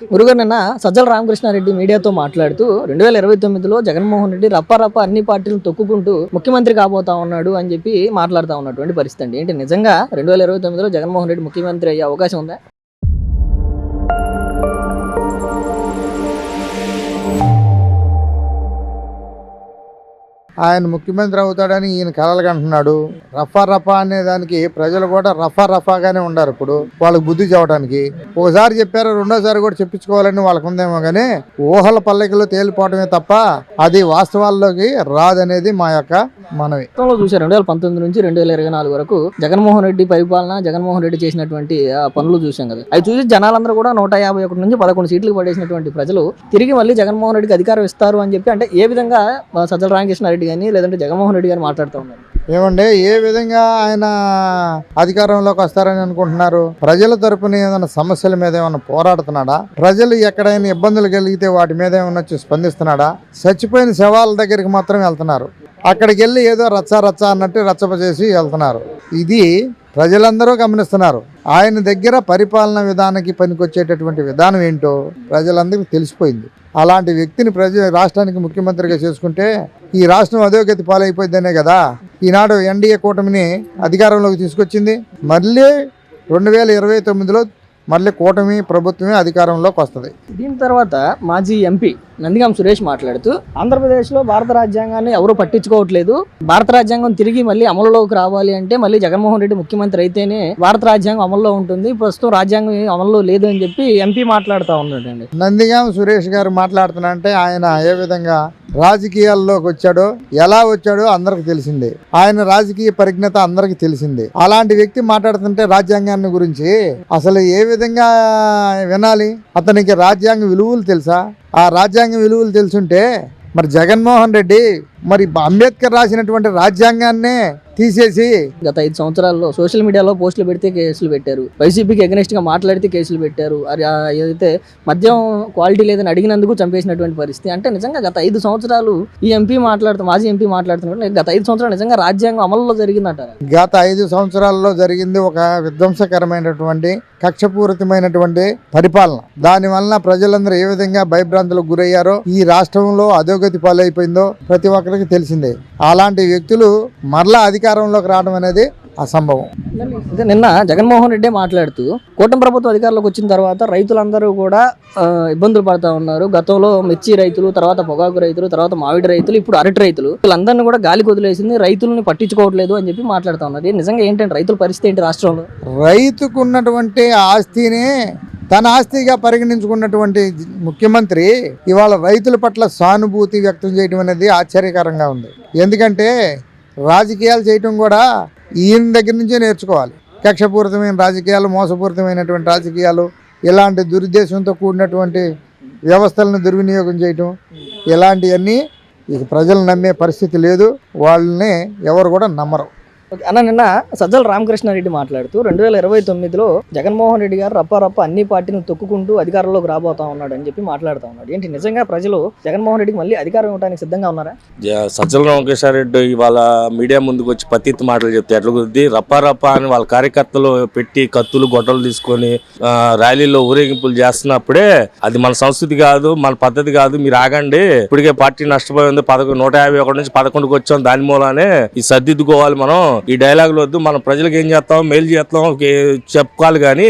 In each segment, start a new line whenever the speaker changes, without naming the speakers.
మురుగన్ నిన్న సజ్జల రామకృష్ణారెడ్డి మీడియాతో మాట్లాడుతూ 2029లో జగన్మోహన్ రెడ్డి రప్ప అన్ని పార్టీలను తొక్కుకుంటూ ముఖ్యమంత్రి కాబోతా ఉన్నాడు అని చెప్పి మాట్లాడుతూ ఉన్నటువంటి పరిస్థితి అండి. ఏంటి నిజంగా 2029లో జగన్మోహన్ రెడ్డి ముఖ్యమంత్రి అయ్యే అవకాశం ఉందా?
ఆయన ముఖ్యమంత్రి అవుతాడని ఈయన కలలుగా అంటున్నాడు. రఫా అనే దానికి ప్రజలు కూడా రఫాగానే ఉన్నారు. ఇప్పుడు వాళ్ళకి బుద్ధి చెప్పడానికి ఒకసారి చెప్పారు, రెండోసారి కూడా చెప్పించుకోవాలని వాళ్ళకు ఉందేమో కానీ ఊహల పల్లకిలో తేలిపోవటమే తప్ప అది వాస్తవాల్లోకి రాదనేది మా యొక్క మనవి.
చూసారు 2019 నుంచి 2024 వరకు జగన్మోహన్ రెడ్డి పరిపాలన, జగన్మోహన్ రెడ్డి చేసినటువంటి పనులు చూసాం కదా. అవి చూసి జనాలందరూ కూడా 151 నుంచి 11 సీట్లు పడేసినటువంటి ప్రజలు తిరిగి మళ్ళీ జగన్మోహన్ రెడ్డికి అధికారం ఇస్తారు అని చెప్పి, అంటే ఏ విధంగా సజ్జల రామకృష్ణారెడ్డి కానీ లేదంటే జగన్మోహన్ రెడ్డి గారు మాట్లాడుతూ ఉన్నారు?
ఏమంటే ఏ విధంగా ఆయన అధికారంలోకి వస్తారని అనుకుంటున్నారు? ప్రజల తరపున ఏమైనా సమస్యల మీద ఏమైనా పోరాడుతున్నాడా? ప్రజలు ఎక్కడైనా ఇబ్బందులు కలిగితే వాటి మీద ఏమైనా వచ్చి స్పందిస్తున్నాడా? చచ్చిపోయిన శవాల దగ్గరికి మాత్రం వెళ్తున్నారు. అక్కడికి వెళ్ళి ఏదో రచ్చ అన్నట్టు రచ్చపచేసి వెళ్తున్నారు. ఇది ప్రజలందరూ గమనిస్తున్నారు. ఆయన దగ్గర పరిపాలన విధానానికి పనికొచ్చేటటువంటి విధానం ఏంటో ప్రజలందరికీ తెలిసిపోయింది. అలాంటి వ్యక్తిని రాష్ట్రానికి ముఖ్యమంత్రిగా చేసుకుంటే ఈ రాష్ట్రం అధోగతి పాలైపోయిందనే కదా ఈనాడు ఎన్డీఏ కూటమిని అధికారంలోకి తీసుకొచ్చింది. మళ్ళీ 2029లో మళ్ళీ కూటమి ప్రభుత్వమే అధికారంలోకి వస్తుంది.
దీని తర్వాత మాజీ ఎంపీ నందిగాం సురేష్ మాట్లాడుతూ ఆంధ్రప్రదేశ్లో భారత రాజ్యాంగాన్ని ఎవరు పట్టించుకోవట్లేదు, భారత రాజ్యాంగం తిరిగి మళ్ళీ అమలులోకి రావాలి అంటే మళ్ళీ జగన్మోహన్ రెడ్డి ముఖ్యమంత్రి అయితేనే భారత రాజ్యాంగం అమల్లో ఉంటుంది, ప్రస్తుతం రాజ్యాంగం అమల్లో లేదు అని చెప్పి ఎంపీ మాట్లాడుతూ ఉన్నాడండి.
నందిగాం సురేష్ గారు మాట్లాడుతున్నారంటే ఆయన ఏ విధంగా రాజకీయాల్లోకి వచ్చాడో, ఎలా వచ్చాడో అందరికి తెలిసిందే. ఆయన రాజకీయ పరిజ్ఞత అందరికి తెలిసిందే. అలాంటి వ్యక్తి మాట్లాడుతుంటే రాజ్యాంగాన్ని గురించి అసలు ఏ విధంగా వినాలి? అతనికి రాజ్యాంగ విలువలు తెలుసా? ఆ రాజ్యాంగ విలువలు తెలుసుంటే మరి జగన్మోహన్ రెడ్డి మరి అంబేద్కర్ రాసినటువంటి రాజ్యాంగాన్నే తీసేసి
గత 5 సంవత్సరాల్లో సోషల్ మీడియాలో పోస్టులు పెడితే కేసులు పెట్టారు, వైసీపీకి అగెనిస్ట్ గా మాట్లాడితే కేసులు పెట్టారు, ఏదైతే మద్యం క్వాలిటీ లేదని అడిగినందుకు చంపేసినటువంటి పరిస్థితి. అంటే నిజంగా గత 5 సంవత్సరాలు ఈ ఎంపీ మాజీ ఎంపీ మాట్లాడుతున్నట్టు గత 5 సంవత్సరాలు నిజంగా రాజ్యాంగం అమల్లో జరిగిందంటారు?
గత 5 సంవత్సరాల్లో జరిగింది ఒక విధ్వంసకరమైనటువంటి కక్షపూరితమైనటువంటి పరిపాలన. దాని వలన ప్రజలందరూ ఏ విధంగా భయభ్రాంతులకు గురయ్యారో, ఈ రాష్ట్రంలో అధోగతి పాలైపోయిందో ప్రతి ఒక్కరికి తెలిసిందే. అలాంటి వ్యక్తులు మరలా అధికారంలోకి రావడం అనేది అసంభవం.
నిన్న జగన్మోహన్ రెడ్డి మాట్లాడుతూ కూటమి ప్రభుత్వం అధికారంలోకి వచ్చిన తర్వాత రైతులందరూ కూడా ఇబ్బందులు పడుతూ ఉన్నారు. గతంలో మిర్చి రైతులు, తర్వాత పొగాకు రైతులు, తర్వాత మామిడి రైతులు, ఇప్పుడు అరటి రైతులు, వీళ్ళందరినీ కూడా గాలికి వదిలేసింది, రైతులని పట్టించుకోవట్లేదు అని చెప్పి మాట్లాడుతూ ఉన్నారు. నిజంగా ఏంటంటే రైతుల పరిస్థితి ఏంటి రాష్ట్రంలో?
రైతుకు ఉన్నటువంటి ఆస్తిని తన ఆస్తిగా పరిగణించుకున్నటువంటి ముఖ్యమంత్రి ఇవాళ రైతుల పట్ల సానుభూతి వ్యక్తం చేయడం అనేది ఆశ్చర్యకరంగా ఉంది. ఎందుకంటే రాజకీయాలు చేయటం కూడా ఈయన దగ్గర నుంచే నేర్చుకోవాలి. కక్షపూరితమైన రాజకీయాలు, మోసపూరితమైనటువంటి రాజకీయాలు, ఇలాంటి దురుద్దేశంతో కూడినటువంటి వ్యవస్థలను దుర్వినియోగం చేయటం, ఇలాంటివన్నీ ఇక ప్రజలు నమ్మే పరిస్థితి లేదు. వాళ్ళని ఎవరు కూడా నమ్మరు.
అన్న నిన్న సజ్జల రామకృష్ణారెడ్డి మాట్లాడుతూ 2029లో జగన్మోహన్ రెడ్డి గారు రప్ప అన్ని పార్టీని తొక్కుకుంటూ అధికారంలోకి రాబోతా ఉన్నాడు అని చెప్పి మాట్లాడుతూ ఉన్నాడు. ఏంటి నిజంగా ప్రజలు జగన్మోహన్ రెడ్డికి మళ్ళీ అధికారం ఇవ్వడానికి సిద్ధంగా ఉన్నారా?
సజ్జల రామకృష్ణారెడ్డి ఇవాళ మీడియా ముందుకు వచ్చి పతిత్ మాటలు చెప్తే ఎట్లా కుదిరి రప్ప అని వాళ్ళ కార్యకర్తలు పెట్టి కత్తులు గొడ్డలు తీసుకొని ర్యాలీలో ఊరేగింపులు చేస్తున్నప్పుడే అది మన సంస్కృతి కాదు, మన పద్ధతి కాదు, మీరు ఆగండి, ఇప్పటికే పార్టీ నష్టపోయింది, 151 నుంచి 11కి వచ్చాం, దాని మూలానే ఈ సర్దిద్దుకోవాలి, మనం ఈ డైలాగులు వద్దు, మనం ప్రజలకు ఏం చేస్తాం, మేలు చేస్తాం చెప్పుకోవాలి. కానీ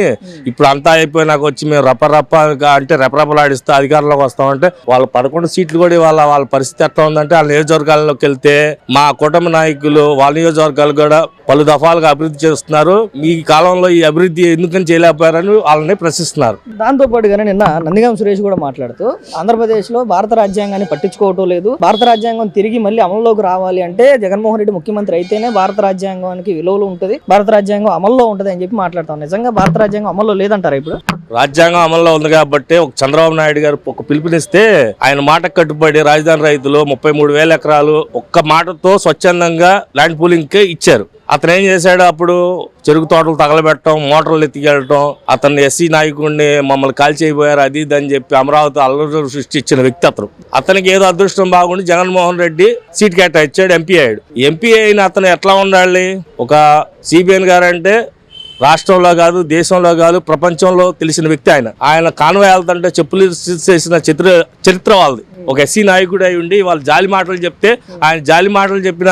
ఇప్పుడు అంతా అయిపోయినాక వచ్చి మేము రప్ప అంటే రెపరెపలాడిస్తే అధికారంలోకి వస్తామంటే వాళ్ళ 11 సీట్లు కూడా వాళ్ళ పరిస్థితి ఎట్లా ఉందంటే, వాళ్ళ నియోజకవర్గాల్లోకి వెళ్తే మా కూటమి నాయకులు వాళ్ళ నియోజకవర్గాలు కూడా పలు దఫాలుగా అభివృద్ధి చేస్తున్నారు, ఈ కాలంలో ఈ అభివృద్ధి ఎందుకని చేయలేకపోయారని వాళ్ళని ప్రశ్నిస్తున్నారు.
దాంతో పాటుగానే నిన్న నందిగాం సురేష్ కూడా మాట్లాడుతూ ఆంధ్రప్రదేశ్లో భారత రాజ్యాంగాన్ని పట్టించుకోవటం లేదు, భారత రాజ్యాంగం తిరిగి మళ్ళీ అమల్లోకి రావాలి అంటే జగన్మోహన్ రెడ్డి ముఖ్యమంత్రి అయితేనే భారత రాజ్యాంగానికి విలువలు ఉంటుంది, భారత రాజ్యాంగం అమల్లో ఉంటుంది అని చెప్పి మాట్లాడతాం. నిజంగా భారత రాజ్యాంగం అమల్లో లేదంటారా? ఇప్పుడు
రాజ్యాంగం అమల్లో ఉంది కాబట్టి ఒక చంద్రబాబు నాయుడు గారు ఒక పిలుపునిస్తే ఆయన మాట కట్టుబడి రాజధాని రైతులు 33,000 ఎకరాలు ఒక్క మాటతో స్వచ్ఛందంగా ల్యాండ్ పూలింగ్ కి ఇచ్చారు. అతను ఏం చేశాడు, అప్పుడు చెరుకు తోటలు తగలబెట్టడం, మోటార్లు ఎత్తికెళ్ళటం, అతన్ని ఎస్సీ నాయకుడిని మమ్మల్ని కాల్చేయబోయారు అది ఇది అని చెప్పి అమరావతి అల్లరి సృష్టించిన వ్యక్తి అతనికి ఏదో అదృష్టం బాగుండి జగన్మోహన్ రెడ్డి సీట్ కేటాయించాడు, ఎంపీ అయ్యాడు. ఎంపీ అయిన అతను ఎట్లా ఉండాలి? ఒక సిబిఎన్ గారు అంటే రాష్ట్రంలో కాదు, దేశంలో కాదు, ప్రపంచంలో తెలిసిన వ్యక్తి ఆయన కాన్వాయ్ వెళ్తుంటే చెప్పులు చేసిన చరిత్ర వాళ్ళది. ఒక ఎస్సీ నాయకుడు అయి ఉండి వాళ్ళు జాలి మాటలు చెప్తే ఆయన జాలి మాటలు చెప్పిన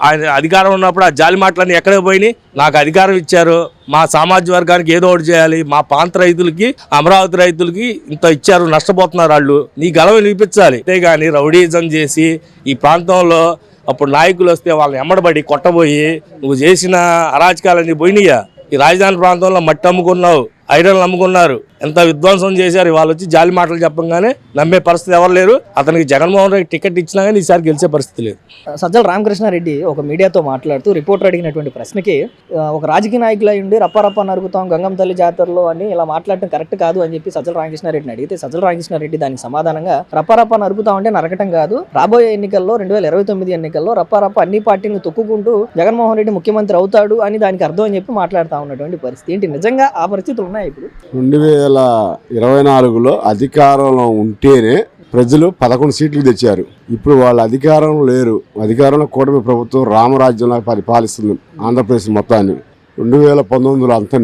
ఆయన అధికారం ఉన్నప్పుడు ఆ జాలి మాటలన్నీ ఎక్కడికి పోయినాయి? నాకు అధికారం ఇచ్చారు, మా సామాజిక వర్గానికి ఏదో ఒకటి చేయాలి, మా ప్రాంత రైతులకి, అమరావతి రైతులకి ఇంత ఇచ్చారు, నష్టపోతున్నారు వాళ్ళు, నీ గలవ నిలిపించాలి. అంతేగాని రౌడీజం చేసి ఈ ప్రాంతంలో అప్పుడు నాయకులు వస్తే వాళ్ళని ఎమ్మడబడి కొట్టబోయి నువ్వు చేసిన అరాచకాలన్నీ పోయినాయా? ఈ రాజధాని ప్రాంతంలో మట్టి అమ్ముకున్నావు, ఐరన్లు అమ్ముకున్నారు, ఎంత విధ్వంసం చేశారు. వాళ్ళు వచ్చి జాలి మాటలు చెప్పంగానే నమ్మే పరిస్థితి ఎవరు లేరు. అతనికి జగన్మోహన్ రెడ్డి టికెట్ ఇచ్చినా కానీ ఈసారి గెలిచే పరిస్థితి లేదు.
సజ్జల రామకృష్ణారెడ్డి ఒక మీడియాతో మాట్లాడుతూ రిపోర్టర్ అడిగినటువంటి ప్రశ్నకి ఒక రాజకీయ నాయకులు అయి ఉండి రప్ప నరుగుతాం గంగమ్మ తల్లి జాతరలో అని ఇలా మాట్లాడటం కరెక్ట్ కాదు అని చెప్పి సజ్జల రామకృష్ణారెడ్డిని అడిగితే సజ్జల రామకృష్ణారెడ్డి దానికి సమాధానంగా రప్ప నరుగుతాం అంటే నరకటం కాదు, రాబోయే ఎన్నికల్లో 2029 ఎన్నికల్లో రప్ప అన్ని పార్టీలను తొక్కుకుంటూ జగన్మోహన్ రెడ్డి ముఖ్యమంత్రి అవుతాడు అని దానికి అర్థం అని చెప్పి మాట్లాడుతూ ఉన్నటువంటి పరిస్థితి ఏంటి? నిజంగా ఆ పరిస్థితులు ఉన్నాయి ఇప్పుడు?
2024లో అధికారంలో ఉంటేనే ప్రజలు 11 సీట్లు తెచ్చారు. ఇప్పుడు వాళ్ళ అధికారంలో లేరు. అధికారంలో కూటమి ప్రభుత్వం రామరాజ్యంలో పరిపాలిస్తుంది ఆంధ్రప్రదేశ్ మొత్తాన్ని. 2019లో అంత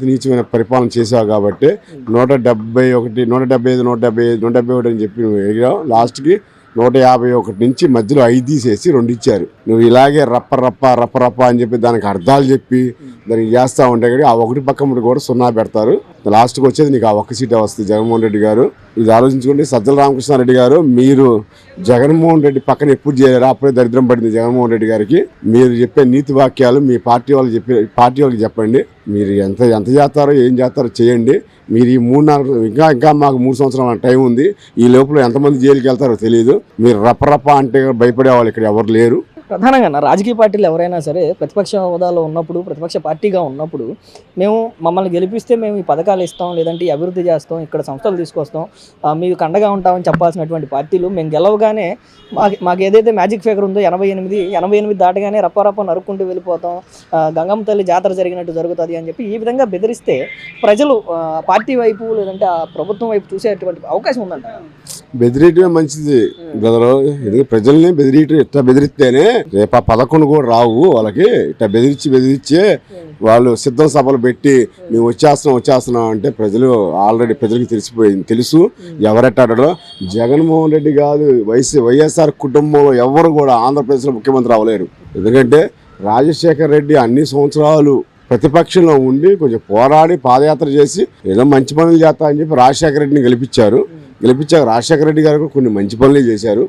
నీచమైన పరిపాలన చేసావు కాబట్టి 171, 175, 171 అని చెప్పి నువ్వు ఎగిరావు. లాస్ట్కి 151 నుంచి మధ్యలో 5 తీసేసి 2 ఇచ్చారు. నువ్వు ఇలాగే రప్ప అని చెప్పి దానికి అర్థాలు చెప్పి దానికి చేస్తా ఉంటే కానీ ఆ ఒకటి పక్క కూడా 0 పెడతారు. లాస్ట్కి వచ్చేది నీకు ఆ ఒక్క సీటే వస్తుంది. జగన్మోహన్ రెడ్డి గారు ఇది ఆలోచించుకోండి. సజ్జల రామకృష్ణారెడ్డి గారు, మీరు జగన్మోహన్ రెడ్డి పక్కన ఎప్పుడు చేయలేరా? అప్పుడే దరిద్రం పడింది జగన్మోహన్ రెడ్డి గారికి. మీరు చెప్పే నీతి వాక్యాలు మీ పార్టీ వాళ్ళకి చెప్పండి. మీరు ఎంత చేస్తారో ఏం చేస్తారో చేయండి. మీరు ఈ 3-4 ఇంకా మాకు 3 సంవత్సరాల టైం ఉంది. ఈ లోపల ఎంతమంది జైలుకి వెళ్తారో తెలియదు. మీరు రప్ప అంటే భయపడే వాళ్ళు ఇక్కడ ఎవరు లేరు.
ప్రధానంగా రాజకీయ పార్టీలు ఎవరైనా సరే ప్రతిపక్ష హోదాలో ఉన్నప్పుడు, ప్రతిపక్ష పార్టీగా ఉన్నప్పుడు మమ్మల్ని గెలిపిస్తే మేము ఈ పథకాలు ఇస్తాం, లేదంటే ఈ అభివృద్ధి చేస్తాం, ఇక్కడ సంస్థలు తీసుకొస్తాం, మీకు కండగా ఉంటామని చెప్పాల్సినటువంటి పార్టీలు మేము గెలవగానే మాకు ఏదైతే మ్యాజిక్ ఫిగర్ ఉందో 88 దాటగానే రప్ప నరుక్కుంటూ వెళ్ళిపోతాం, గంగమ్మ తల్లి జాతర జరిగినట్టు జరుగుతుంది అని చెప్పి ఈ విధంగా బెదిరిస్తే ప్రజలు పార్టీ వైపు లేదంటే ఆ ప్రభుత్వం వైపు చూసేటువంటి అవకాశం ఉందంట.
బెదిరియటమే మంచిది బ్రదరు. ఎందుకంటే ప్రజల్ని ఇట్లా బెదిరిస్తేనే రేపు 11 కూడా రావు వాళ్ళకి. ఇట్లా బెదిరించే వాళ్ళు సిద్ధం సభలు పెట్టి మేము వచ్చేస్తున్నాం అంటే ప్రజలకు తెలుసు ఎవరెట్టాడో. జగన్మోహన్ రెడ్డి కాదు, వైఎస్ఆర్ కుటుంబంలో ఎవరు కూడా ఆంధ్రప్రదేశ్లో ముఖ్యమంత్రి అవ్వలేరు. ఎందుకంటే రాజశేఖర్ రెడ్డి అన్ని సంవత్సరాలు ప్రతిపక్షంలో ఉండి కొంచెం పోరాడి పాదయాత్ర చేసి ఏదో మంచి పనులు చేస్తా అని చెప్పి రాజశేఖర రెడ్డిని గెలిపించాక రాజశేఖర రెడ్డి గారు కొన్ని మంచి పనులు చేశారు.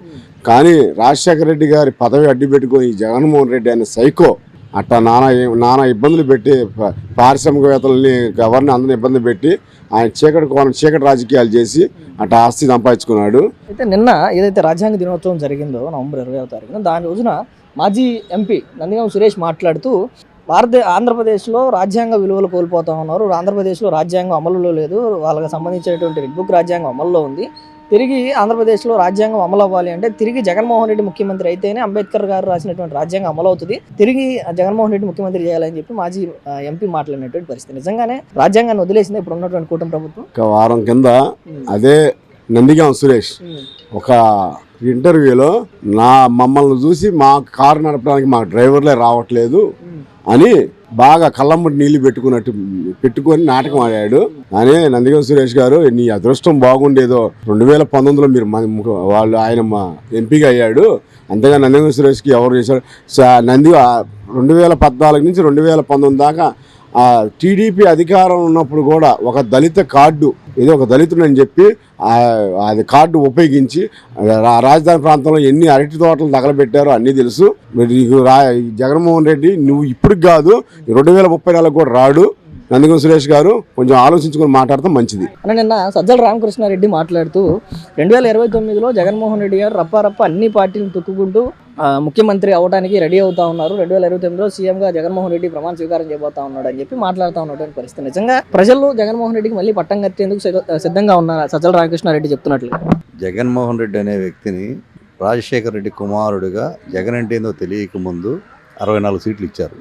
కానీ రాజశేఖర రెడ్డి గారి పదవి అడ్డు పెట్టుకొని జగన్మోహన్ రెడ్డి అనే సైకో అట్టా నానా ఇబ్బందులు పెట్టి పారిశ్రామికవేత్తలని ఎవరిని అందరిని ఇబ్బంది పెట్టి ఆయన చీకటి రాజకీయాలు చేసి అట్టా ఆస్తి సంపాదించుకున్నాడు.
అయితే నిన్న ఏదైతే రాజ్యాంగ దినోత్సవం జరిగిందో నవంబర్ 20వ తారీఖున, దాని రోజున మాజీ ఎంపీ నందిగామ సురేష్ మాట్లాడుతూ ఆంధ్రప్రదేశ్లో రాజ్యాంగ విలువలు కోల్పోతా ఉన్నారు, ఆంధ్రప్రదేశ్లో రాజ్యాంగం అమలులో లేదు, వాళ్ళకి సంబంధించినటువంటి రెడ్ బుక్ రాజ్యాంగం అమల్లో ఉంది, తిరిగి ఆంధ్రప్రదేశ్లో రాజ్యాంగం అమలు అవ్వాలి అంటే తిరిగి జగన్మోహన్ రెడ్డి ముఖ్యమంత్రి అయితేనే అంబేద్కర్ గారు రాసినటువంటి రాజ్యాంగం అమలు అవుతుంది, తిరిగి జగన్మోహన్ రెడ్డి ముఖ్యమంత్రి చేయాలని చెప్పి మాజీ ఎంపీ మాట్లాడినటువంటి పరిస్థితి. నిజంగానే రాజ్యాంగాన్ని వదిలేసింది ఇప్పుడు ఉన్నటువంటి కూటమి ప్రభుత్వం.
ఒక వారం కింద అదే నందిగామ సురేష్ ఒక ఇంటర్వ్యూలో మమ్మల్ని చూసి మా కారు నడపడానికి మా డ్రైవర్లే రావట్లేదు అని బాగా కళ్ళమ్మటి నీళ్లు పెట్టుకొని నాటకం ఆడాడు. అని నందిగామ సురేష్ గారు, నీ అదృష్టం బాగుండేదో 2019లో మీరు ఆయన మా ఎంపీగా అయ్యాడు, అంతేగా నందిగామ సురేష్కి ఎవరు చేశారు? 2014 నుంచి 2019 దాకా టీడీపీ అధికారం ఉన్నప్పుడు కూడా ఒక దళిత కార్డు, ఏదో ఒక దళితుడని చెప్పి అది కార్డు ఉపయోగించి రాజధాని ప్రాంతంలో ఎన్ని అరటి తోటలు తగలబెట్టారో అన్నీ తెలుసు. నీకు జగన్మోహన్ రెడ్డి నువ్వు ఇప్పుడు కాదు 2034 కూడా రాడు. నందిగామ సురేష్ గారు కొంచెం ఆలోచించుకొని మాట్లాడటం మంచిది.
నిన్న సజ్జల రామకృష్ణారెడ్డి మాట్లాడుతూ 2029లో జగన్మోహన్ రెడ్డి గారు రప్ప అన్ని పార్టీలు తొక్కుకుంటూ ముఖ్యమంత్రి అవడానికి రెడీ అవుతా ఉన్నారు, 2029లో సీఎంగా జగన్మోహన్ రెడ్డి ప్రమాణ స్వీకారం చేయబోతా ఉన్నాడు అని చెప్పి మాట్లాడుతూ ఉన్నటువంటి పరిస్థితి. నిజంగా ప్రజలు జగన్మోహన్ రెడ్డికి మళ్ళీ పట్టం కట్టేందుకు సిద్ధంగా ఉన్నారు సజ్జల రామకృష్ణారెడ్డి చెప్తున్నట్లు.
జగన్మోహన్ రెడ్డి అనే వ్యక్తిని రాజశేఖర రెడ్డి కుమారుడిగా జగన్ అంటే ఏందో తెలియక ముందు 64 సీట్లు ఇచ్చారు.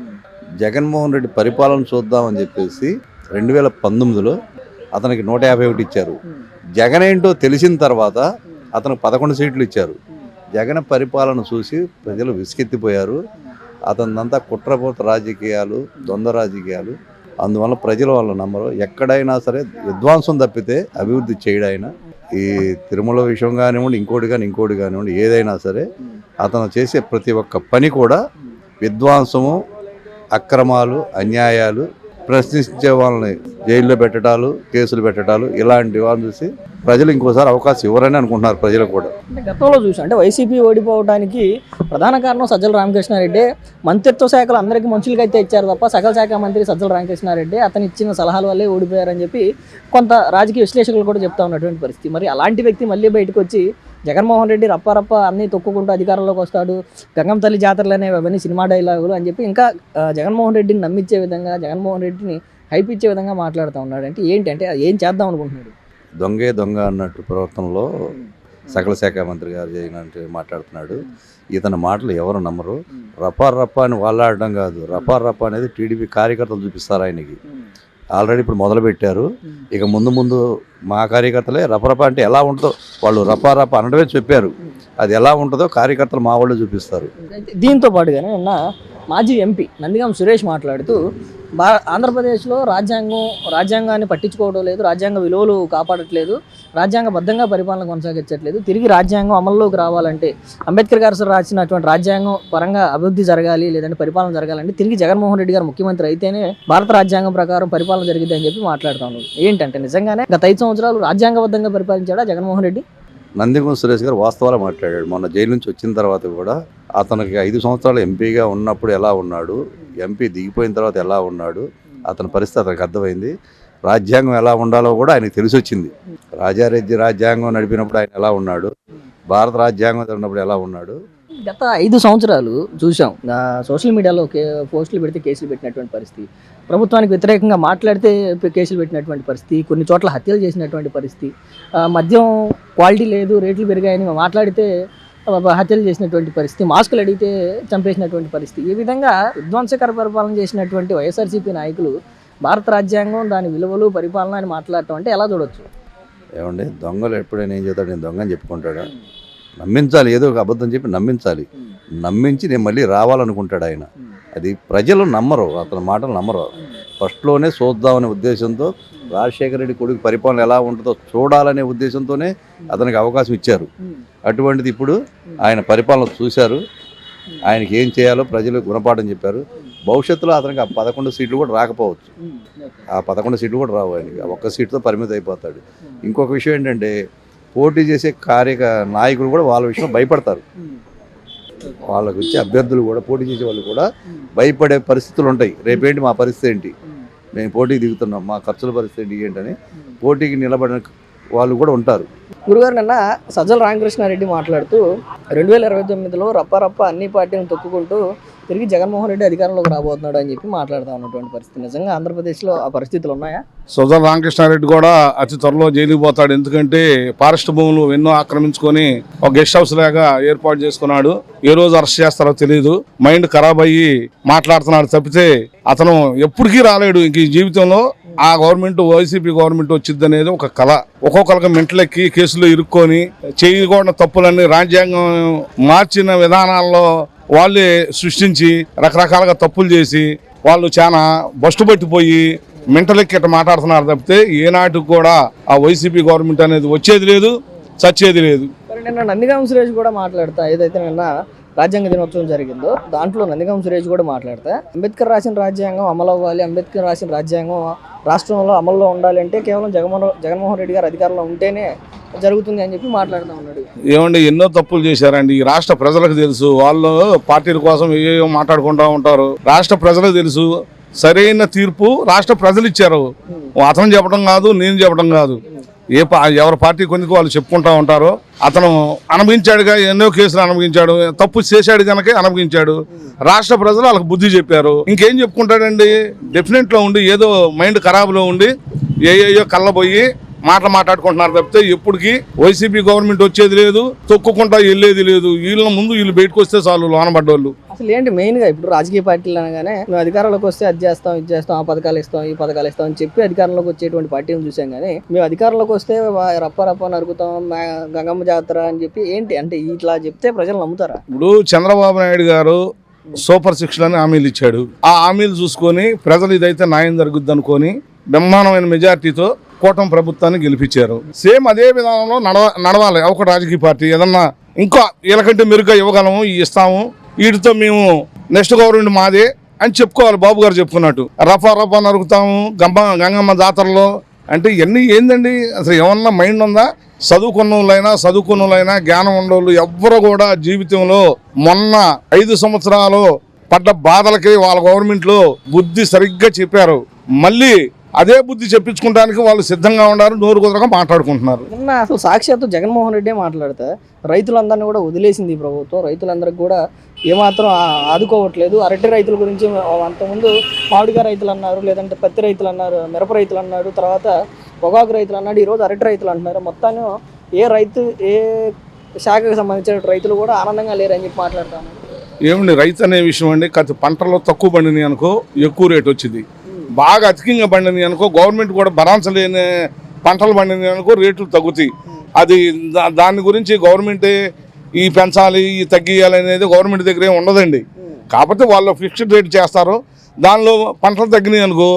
జగన్మోహన్ రెడ్డి పరిపాలన చూద్దామని చెప్పేసి 2019లో అతనికి 151 ఇచ్చారు. జగన్ ఏంటో తెలిసిన తర్వాత అతనికి 11 సీట్లు ఇచ్చారు. జగన్ పరిపాలన చూసి ప్రజలు విసుకెత్తిపోయారు. అతనంతా కుట్రపూత రాజకీయాలు, ద్వంద్వ రాజకీయాలు, అందువల్ల ప్రజలు వాళ్ళ నమ్మరు. ఎక్కడైనా సరే విధ్వంసం తప్పితే అభివృద్ధి చేయడు ఆయన. ఈ తిరుమల విషయం కానివ్వండి, ఇంకోటి కానివ్వండి, ఏదైనా సరే అతను చేసే ప్రతి ఒక్క పని కూడా విధ్వంసము, అక్రమాలు, అన్యాయాలు, ప్రశ్నించే వాళ్ళని జైల్లో పెట్టడాలు, కేసులు పెట్టడాలు, ఇలాంటి వాళ్ళని చూసి ప్రజలు ఇంకోసారి అవకాశం ఇవ్వరని అనుకుంటున్నారు ప్రజలు కూడా.
అంటే గతంలో చూసాం, అంటే వైసీపీ ఓడిపోవడానికి ప్రధాన కారణం సజ్జల రామకృష్ణారెడ్డి. మంత్రిత్వ శాఖలు అందరికీ మనుషులకి అయితే ఇచ్చారు తప్ప సకల శాఖ మంత్రి సజ్జల రామకృష్ణారెడ్డి అతను ఇచ్చిన సలహాల వల్లే ఓడిపోయారని చెప్పి కొంత రాజకీయ విశ్లేషకులు కూడా చెప్తా ఉన్నటువంటి పరిస్థితి. మరి అలాంటి వ్యక్తి మళ్ళీ బయటకు వచ్చి జగన్మోహన్ రెడ్డి రప్ప అన్నీ తొక్కుకుంటూ అధికారంలోకి వస్తాడు, గంగం తల్లి జాతరలు అనేవి అవన్నీ సినిమా డైలాగులు అని చెప్పి ఇంకా జగన్మోహన్ రెడ్డిని నమ్మించే విధంగా, జగన్మోహన్ రెడ్డిని హైప్ ఇచ్చే విధంగా మాట్లాడుతూ ఉన్నాడు. అంటే ఏంటి, అంటే ఏం చేద్దాం అనుకుంటున్నాడు?
దొంగే దొంగ అన్నట్టు ప్రవర్తనలో సకల శాఖ మంత్రి గారు చేయనంటే మాట్లాడుతున్నాడు. ఇతని మాటలు ఎవరు నమ్మరు. రప్ప అని వాళ్ళాడడం కాదు, రప్ప అనేది టీడీపీ కార్యకర్తలు చూపిస్తారు ఆయనకి. ఆల్రెడీ ఇప్పుడు మొదలుపెట్టారు. ఇక ముందు మా కార్యకర్తలే రపరప అంటే ఎలా ఉంటుందో వాళ్ళు రప అనడమే చెప్పారు. అది ఎలా ఉంటుందో కార్యకర్తలు మా వాళ్ళు చూపిస్తారు.
దీంతో పాటుగానే నిన్న మాజీ ఎంపీ నందిగం సురేష్ మాట్లాడుతూ ఆంధ్రప్రదేశ్లో రాజ్యాంగాన్ని పట్టించుకోవడం లేదు, రాజ్యాంగ విలువలు కాపాడట్లేదు, రాజ్యాంగబద్ధంగా పరిపాలన కొనసాగించట్లేదు, తిరిగి రాజ్యాంగం అమల్లోకి రావాలంటే అంబేద్కర్ గారు రాసినటువంటి రాజ్యాంగం పరంగా అభివృద్ధి జరగాలి, లేదంటే పరిపాలన జరగాలంటే తిరిగి జగన్మోహన్ రెడ్డి గారు ముఖ్యమంత్రి అయితేనే భారత రాజ్యాంగం ప్రకారం పరిపాలన జరిగింది అని చెప్పి మాట్లాడుతా ఉన్నారు. ఏంటంటే నిజంగానే గత 5 సంవత్సరాలు రాజ్యాంగబద్ధంగా పరిపాలించాడా జగన్మోహన్ రెడ్డి?
నందిగం సురేష్ గారు వాస్తవాలు మాట్లాడాడు. మొన్న జైలు నుంచి వచ్చిన తర్వాత కూడా అతనికి 5 సంవత్సరాలు ఎంపీగా ఉన్నప్పుడు ఎలా ఉన్నాడు, ఎంపీ దిగిపోయిన తర్వాత ఎలా ఉన్నాడు, అతని పరిస్థితి అతనికి అర్థమైంది. రాజ్యాంగం ఎలా ఉండాలో కూడా ఆయనకు తెలిసి వచ్చింది. రాజారెడ్డి రాజ్యాంగం నడిపినప్పుడు ఆయన ఎలా ఉన్నాడు, భారత రాజ్యాంగం ఉన్నప్పుడు ఎలా ఉన్నాడు.
గత 5 సంవత్సరాలు చూసాం, సోషల్ మీడియాలో పోస్టులు పెడితే కేసులు పెట్టినటువంటి పరిస్థితి, ప్రభుత్వానికి వ్యతిరేకంగా మాట్లాడితే కేసులు పెట్టినటువంటి పరిస్థితి, కొన్ని చోట్ల హత్యలు చేసినటువంటి పరిస్థితి, మద్యం క్వాలిటీ లేదు, రేట్లు పెరిగాయని మాట్లాడితే హత్యలు చేసినటువంటి పరిస్థితి, మాస్కులు అడిగితే చంపేసినటువంటి పరిస్థితి. ఈ విధంగా విధ్వంసకర పరిపాలన చేసినటువంటి వైఎస్ఆర్సీపీ నాయకులు భారత రాజ్యాంగం, దాని విలువలు, పరిపాలన అని మాట్లాడటం అంటే ఎలా చూడొచ్చు?
ఏమండి, దొంగలు ఎప్పుడైనా ఏం చేస్తాడు, నేను దొంగ అని చెప్పుకుంటాడా? నమ్మించాలి, ఏదో ఒక అబద్ధం చెప్పి నమ్మించాలి. నమ్మించి నేను మళ్ళీ రావాలనుకుంటాడు ఆయన. అది ప్రజలు నమ్మరు, అతని మాటలు నమ్మరు. ఫస్ట్లోనే చూద్దామనే ఉద్దేశంతో రాజశేఖర రెడ్డి కొడుకు పరిపాలన ఎలా ఉంటుందో చూడాలనే ఉద్దేశంతోనే అతనికి అవకాశం ఇచ్చారు. అటువంటిది ఇప్పుడు ఆయన పరిపాలన చూశారు, ఆయనకి ఏం చేయాలో ప్రజలు గుణపాఠం చెప్పారు. భవిష్యత్తులో అతనికి ఆ 11 సీట్లు కూడా రాకపోవచ్చు, ఆ 11 సీట్లు కూడా రావు ఆయనకి, ఆ 1 సీటుతో పరిమితం అయిపోతాడు. ఇంకొక విషయం ఏంటంటే పోటీ చేసే నాయకులు కూడా వాళ్ళ విషయంలో భయపడతారు. వాళ్ళకు వచ్చే అభ్యర్థులు కూడా, పోటీ చేసే వాళ్ళు కూడా భయపడే పరిస్థితులు ఉంటాయి. రేపేంటి మా పరిస్థితి ఏంటి, మేము పోటీకి దిగుతున్నాం, మా ఖర్చుల పరిస్థితి ఏంటని పోటీకి నిలబడిన వాళ్ళు కూడా ఉంటారు.
గురుగారు, నిన్న సజ్జల రామకృష్ణారెడ్డి మాట్లాడుతూ 2029లో రప్ప అన్ని పార్టీలను తొక్కుకుంటూ తిరిగి జగన్మోహన్ రెడ్డి అధికారంలోకి రాబోతున్నాడు అని చెప్పి మాట్లాడుతూ ఉన్నటువంటి పరిస్థితి, నిజంగా ఆంధ్రప్రదేశ్లో ఆ పరిస్థితులు ఉన్నాయా?
సజ్జల రామకృష్ణారెడ్డి కూడా అతి త్వరలో జైలుకి పోతాడు. ఎందుకంటే ఫారెస్ట్ భూములు ఎన్నో ఆక్రమించుకొని ఒక గెస్ట్ హౌస్ లాగా ఏర్పాటు చేసుకున్నాడు. ఏ రోజు అరెస్ట్ చేస్తారో తెలియదు. మైండ్ ఖరాబ్ అయ్యి మాట్లాడుతున్నాడు తప్పితే అతను ఎప్పటికీ రాలేడు. ఇంక ఈ జీవితంలో ఆ గవర్నమెంట్, వైసీపీ గవర్నమెంట్ వచ్చింది అనేది ఒక కళ. ఒక్కొక్కరికి మెంటలెక్కి కేసులో ఇరుక్కొని చేయకూడని తప్పులన్నీ రాజ్యాంగం మార్చిన విధానాల్లో వాళ్ళే సృష్టించి రకరకాలుగా తప్పులు చేసి వాళ్ళు చాలా బస్టు పట్టిపోయి మెంటలెక్కి ఇట్లా మాట్లాడుతున్నారు తప్పితే ఏనాటికి కూడా ఆ వైసీపీ గవర్నమెంట్ అనేది వచ్చేది లేదు, చచ్చేది లేదు.
నిన్న నందిగం సురేష్ కూడా మాట్లాడతా, ఏదైతే నిన్న రాజ్యాంగ దినోత్సవం జరిగిందో దాంట్లో నందిగం సురేష్ కూడా మాట్లాడతా, అంబేద్కర్ రాసిన రాజ్యాంగం అమలు అవ్వాలి, అంబేద్కర్ రాసిన రాజ్యాంగం రాష్ట్రంలో అమల్లో ఉండాలంటే కేవలం జగన్మోహన్ రెడ్డి గారు అధికారంలో ఉంటేనే జరుగుతుంది అని చెప్పి మాట్లాడుతూ ఉన్నాడు.
ఏమండి, ఎన్నో తప్పులు చేశారండి. ఈ రాష్ట్ర ప్రజలకు తెలుసు, వాళ్ళు పార్టీల కోసం ఏవో మాట్లాడుకుంటూ ఉంటారు. రాష్ట్ర ప్రజలకు తెలుసు, సరైన తీర్పు రాష్ట్ర ప్రజలు ఇచ్చారు. అతను చెప్పడం కాదు, నేను చెప్పడం కాదు. ఎవరి పార్టీ కొన్ని వాళ్ళు చెప్పుకుంటా ఉంటారు. అతను అనుభవించాడుగా, ఎన్నో కేసులు అనుభవించాడు, తప్పు చేశాడు కనుక అనుభవించాడు. రాష్ట్ర ప్రజలు వాళ్ళకి బుద్ధి చెప్పారు. ఇంకేం చెప్పుకుంటాడండి? డెఫినెట్లో ఉండి ఏదో మైండ్ ఖరాబ్లో ఉండి ఏయో కళ్ళబోయి మాట్లాడుకుంటున్నారు తప్పితే ఎప్పటికీ వైసీపీ గవర్నమెంట్ వచ్చేది లేదు, తొక్కుకుంటా వెళ్ళేది లేదు. వీళ్ళ ముందు వీళ్ళు బయటకు వస్తే చాలు లోనబడ్డోళ్ళు.
అసలు ఏంటి మెయిన్గా ఇప్పుడు రాజకీయ పార్టీలు అనగానే మేము అధికారంలోకి వస్తే అది చేస్తాం, ఇది చేస్తాం, ఆ పథకాలు ఇస్తాం, ఈ పథకాలు ఇస్తాం అని చెప్పి అధికారంలోకి వచ్చేటువంటి పార్టీని చూసాం. కానీ మేము అధికారంలోకి వస్తే రప్ప నరుకుతాం, గంగమ్మ జాతర అని చెప్పి ఏంటి అంటే ఇట్లా చెప్తే ప్రజలు నమ్ముతారా?
ఇప్పుడు చంద్రబాబు నాయుడు గారు సూపర్ 6 అని హామీలు ఇచ్చాడు. ఆ హామీలు చూసుకొని ప్రజలు ఇదైతే న్యాయం జరుగుద్ది అనుకొని బ్రహ్మాండమైన మెజార్టీతో కూటమి ప్రభుత్వాన్ని గెలిపించారు. సేమ్ అదే విధానంలో నడవాలి. ఒక రాజకీయ పార్టీ ఏదన్నా ఇంకా వీళ్ళకంటే మెరుగ్గా ఇవ్వగలము, ఇస్తాము, వీటితో మేము నెక్స్ట్ గవర్నమెంట్ మాదే అని చెప్పుకోవాలి. బాబు గారు చెప్పుకున్నట్టు రఫా నరుకుతాము గంగమ్మ జాతరలో అంటే ఇవన్నీ ఏందండి? అసలు ఏమన్నా మైండ్ ఉందా? చదువుకున్నోళ్ళైనా జ్ఞానం ఉండోళ్ళు ఎవ్వరు కూడా జీవితంలో మొన్న 5 సంవత్సరాలు పడ్డ బాధలకి వాళ్ళ గవర్నమెంట్లో బుద్ధి సరిగ్గా చెప్పారు. మళ్ళీ అదే బుద్ధి చెప్పించుకోవడానికి వాళ్ళు సిద్ధంగా ఉన్నారు. నోరు కుదరగా మాట్లాడుకుంటున్నారు.
నిన్న అసలు సాక్షాత్తు జగన్మోహన్ రెడ్డి మాట్లాడితే రైతులందరినీ కూడా వదిలేసింది ఈ ప్రభుత్వం, రైతులందరికీ కూడా ఏమాత్రం ఆదుకోవట్లేదు. అరటి రైతుల గురించి అంతకుముందు మామిడికాయ రైతులు అన్నారు, లేదంటే పత్తి రైతులు అన్నారు, మిరప రైతులు అన్నాడు, తర్వాత పొగాకు రైతులు అన్నాడు, ఈరోజు అరటి రైతులు అంటున్నారు. మొత్తాన్ని ఏ శాఖకు సంబంధించిన రైతులు కూడా ఆనందంగా లేరని చెప్పి మాట్లాడుతాను.
ఏమండి రైతు అనే విషయం అండి, పంటలో తక్కువ పండినాయి అనుకో ఎక్కువ రేటు వచ్చింది, బాగా అధికంగా పండినాయి అనుకో గవర్నమెంట్ కూడా భరాంచలేని పంటలు పండినాయి అనుకో రేట్లు తగ్గుతాయి. అది దాని గురించి గవర్నమెంట్ ఈ పెంచాలి ఈ తగ్గియాలి అనేది గవర్నమెంట్ దగ్గర ఉండదండి. కాకపోతే వాళ్ళు ఫిక్స్డ్ రేట్ చేస్తారు. దానిలో పంటలు తగ్గినాయి అనుకో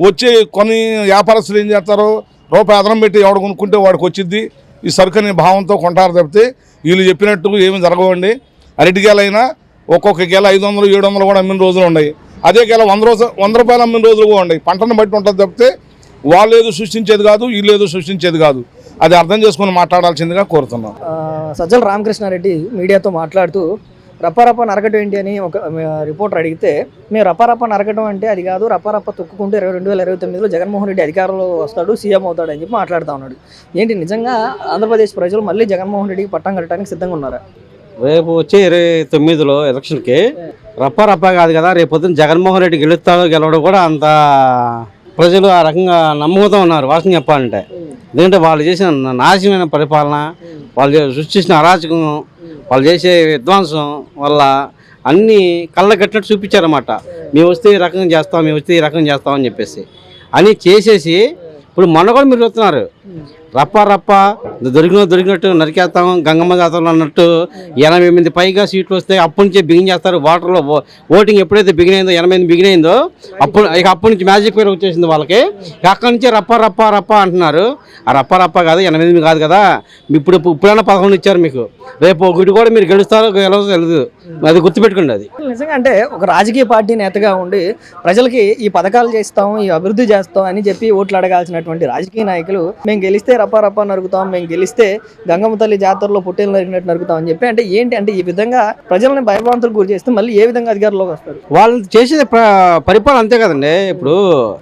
వచ్చే కొన్ని వ్యాపారస్తులు ఏం చేస్తారు, రూపాయి అదనం పెట్టి ఎవడు కొనుక్కుంటే వాడికి వచ్చింది ఈ సరుకు అనే భావంతో కొంటారు తప్పితే వీళ్ళు చెప్పినట్టు ఏమి జరగవండి. అరటి గేలైనా ఒక్కొక్క గేల 500 700 కూడా అమ్మిన రోజులు ఉన్నాయి. అదే గేల 100 రూపాయలు అమ్మిన రోజులు కూడా ఉన్నాయి. పంటను బట్టి ఉంటుంది తప్పితే వాళ్ళు ఏదో సృష్టించేది కాదు, వీళ్ళు ఏదో సృష్టించేది కాదు. అది అర్థం చేసుకుని మాట్లాడాల్సిందిగా కోరుతున్నాం.
సజ్జల రామకృష్ణారెడ్డి మీడియాతో మాట్లాడుతూ రప్పారప్ప నరకటం ఏంటి అని ఒక రిపోర్టర్ అడిగితే, మేము రప్పారప్ప నరకటం అంటే అది కాదు, రప్పారప్ప తొక్కుకుంటే 2029లో జగన్మోహన్ రెడ్డి అధికారంలో వస్తాడు, సీఎం అవుతాడు అని చెప్పి మాట్లాడుతూ ఉన్నాడు. ఏంటి నిజంగా ఆంధ్రప్రదేశ్ ప్రజలు మళ్ళీ జగన్మోహన్ రెడ్డికి పట్టం కట్టడానికి సిద్ధంగా ఉన్నారా?
రేపు వచ్చే 29లో ఎలక్షన్కి రప్ప కాదు కదా, రేపు పొద్దున్న జగన్మోహన్ రెడ్డి గెలుస్తాడో గెలవడం కూడా అంత ప్రజలు ఆ రకంగా నమ్ముతూ ఉన్నారు వాస్తవం చెప్పాలంటే. ఎందుకంటే వాళ్ళు చేసిన నాశనమైన పరిపాలన, వాళ్ళు సృష్టించిన అరాచకం, వాళ్ళు చేసే విధ్వంసం వల్ల అన్నీ కళ్ళ కట్టినట్టు చూపించారన్నమాట. మేము వస్తే ఈ రకంగా చేస్తాం, మేము వస్తే ఈ రకంగా చేస్తామని చెప్పేసి అని చేసేసి ఇప్పుడు మొన్న కూడా మీరు చెప్తున్నారు రప్ప దొరికినట్టు నరికేస్తాం గంగమ్మ జాతరలో అన్నట్టు 88 పైగా సీట్లు వస్తే అప్పటి నుంచే బిగిన్ చేస్తారు. వాటర్లో ఓటింగ్ ఎప్పుడైతే బిగినైందో 88 బిగినైందో అప్పటి నుంచి మ్యాజిక్ పేరు వచ్చేసింది వాళ్ళకి. అక్కడి నుంచి రప్ప అంటున్నారు. ఆ రప్ప కాదు 88 కాదు కదా, ఇప్పుడైనా 11 ఇచ్చారు మీకు. రేపు ఒకటి కూడా మీరు గెలుస్తారో గెలవదో తెలియదు, అది గుర్తుపెట్టుకోండి. అది
నిజంగా అంటే ఒక రాజకీయ పార్టీ నేతగా ఉండి ప్రజలకి ఈ పథకాలు చేస్తాం, ఈ అభివృద్ధి చేస్తాం అని చెప్పి ఓట్లు అడగాల్సినటువంటి రాజకీయ నాయకులు మేము గెలిస్తే రప్ప నరుగుతాం, మేము గెలిస్తే గంగమ్మ తల్లి జాతరలో పొట్టేలు నరికినట్టు నరుగుతాం అని చెప్పి అంటే ఏంటి అంటే ఈ విధంగా ప్రజలని భయభ్రాంతులకు గురి చేస్తే మళ్ళీ ఏ విధంగా అధికారంలోకి వస్తారు?
వాళ్ళు చేసేది పరిపాలన అంతే కదండి. ఇప్పుడు